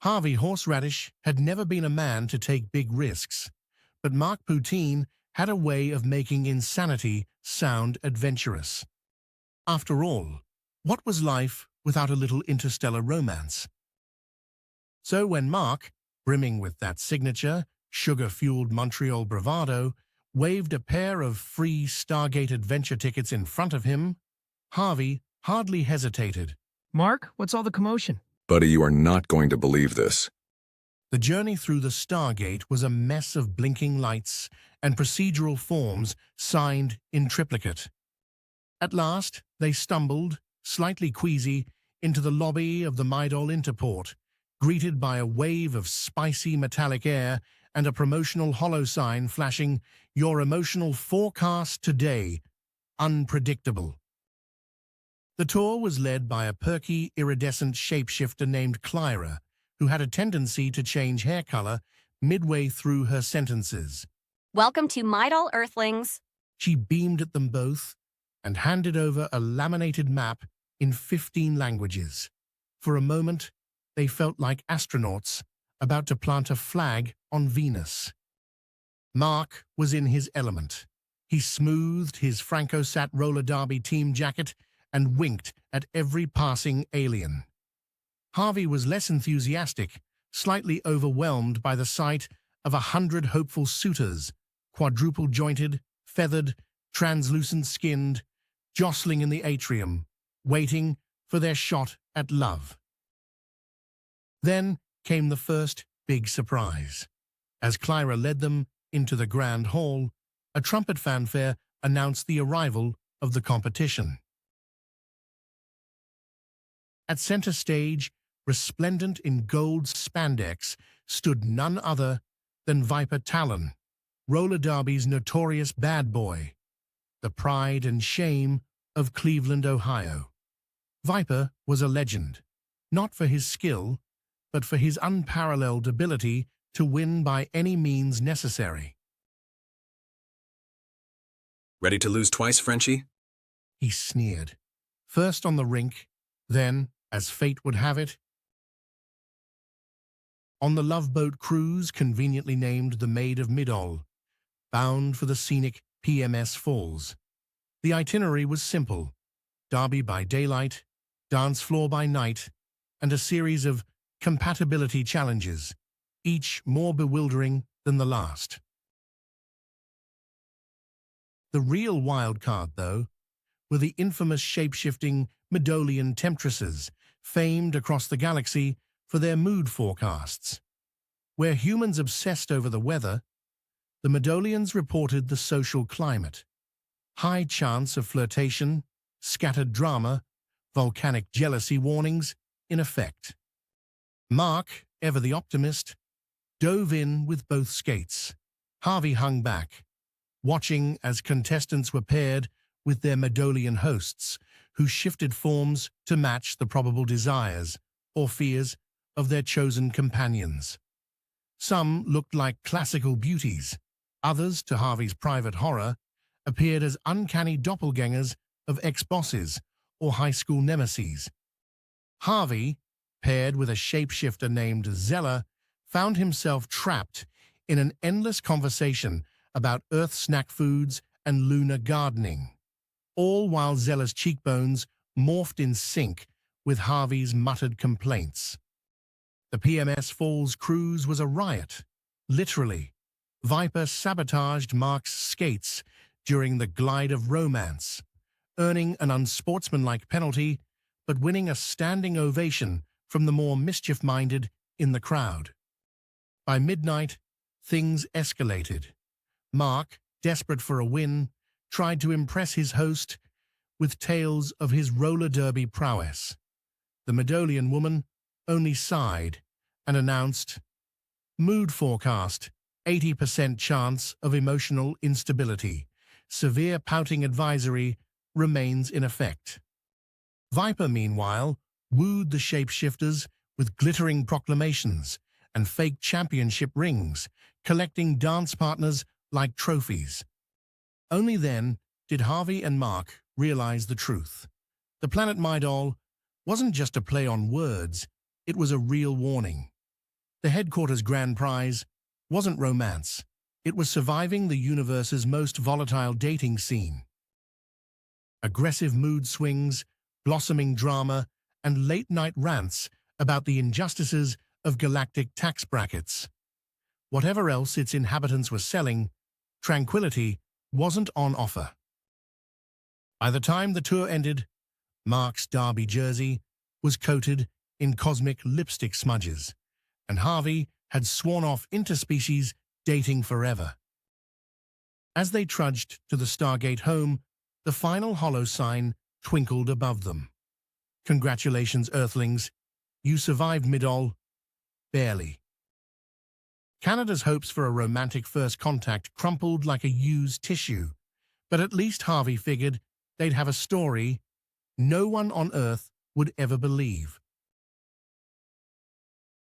Harvey Horseradish had never been a man to take big risks, but Mark Poutine had a way of making insanity sound adventurous. After all, what was life without a little interstellar romance? So when Mark, brimming with that signature, sugar-fueled Montreal bravado, waved a pair of free Stargate adventure tickets in front of him, Harvey hardly hesitated. Mark, what's all the commotion? Buddy, you are not going to believe this. The journey through the Stargate was a mess of blinking lights and procedural forms signed in triplicate. At last, they stumbled, slightly queasy, into the lobby of the Midol Interport, greeted by a wave of spicy metallic air and a promotional holo sign flashing, "Your emotional forecast today, unpredictable." The tour was led by a perky, iridescent shapeshifter named Clyra, who had a tendency to change hair color midway through her sentences. Welcome to Midol, Earthlings. She beamed at them both and handed over a laminated map in 15 languages. For a moment, they felt like astronauts about to plant a flag on Venus. Mark was in his element. He smoothed his Francosat roller derby team jacket and winked at every passing alien. Harvey was less enthusiastic, slightly overwhelmed by the sight of 100 hopeful suitors, quadruple-jointed, feathered, translucent-skinned, jostling in the atrium, waiting for their shot at love. Then came the first big surprise. As Clyra led them into the grand hall, a trumpet fanfare announced the arrival of the competition. At center stage, resplendent in gold spandex, stood none other than Viper Talon, roller derby's notorious bad boy, the pride and shame of Cleveland, Ohio. Viper was a legend, not for his skill, but for his unparalleled ability to win by any means necessary. Ready to lose twice, Frenchie? He sneered, first on the rink, then, as fate would have it, on the loveboat cruise conveniently named the Maid of Midol, bound for the scenic PMS Falls. The itinerary was simple: derby by daylight, dance floor by night, and a series of compatibility challenges, each more bewildering than the last. The real wild card, though, were the infamous shape-shifting Midolian temptresses, famed across the galaxy for their mood forecasts. Where humans obsessed over the weather, the Midolians reported the social climate. High chance of flirtation, scattered drama, volcanic jealousy warnings in effect. Mark, ever the optimist, dove in with both skates. Harvey hung back, watching as contestants were paired with their Midolian hosts, who shifted forms to match the probable desires or fears of their chosen companions. Some looked like classical beauties. Others, to Harvey's private horror, appeared as uncanny doppelgangers of ex-bosses or high school nemeses. Harvey, paired with a shapeshifter named Zeller, found himself trapped in an endless conversation about Earth snack foods and lunar gardening, all while Zeller's cheekbones morphed in sync with Harvey's muttered complaints. The PMS Falls cruise was a riot, literally. Viper sabotaged Mark's skates during the glide of romance, earning an unsportsmanlike penalty, but winning a standing ovation from the more mischief-minded in the crowd. By midnight, things escalated. Mark, desperate for a win, tried to impress his host with tales of his roller derby prowess. The Midolian woman only sighed and announced, "Mood forecast, 80% chance of emotional instability. Severe pouting advisory remains in effect." Viper, meanwhile, wooed the shapeshifters with glittering proclamations and fake championship rings, collecting dance partners like trophies. Only then did Harvey and Mark realize the truth. The planet Midol wasn't just a play on words, it was a real warning. The headquarters grand prize wasn't romance. It was surviving the universe's most volatile dating scene. Aggressive mood swings, blossoming drama, and late-night rants about the injustices of galactic tax brackets. Whatever else its inhabitants were selling, tranquility wasn't on offer. By the time the tour ended, Mark's derby jersey was coated in cosmic lipstick smudges, and Harvey had sworn off interspecies dating forever. As they trudged to the Stargate home, the final hollow sign twinkled above them. Congratulations, Earthlings. You survived Midol. Barely. Canada's hopes for a romantic first contact crumpled like a used tissue, but at least Harvey figured they'd have a story no one on Earth would ever believe.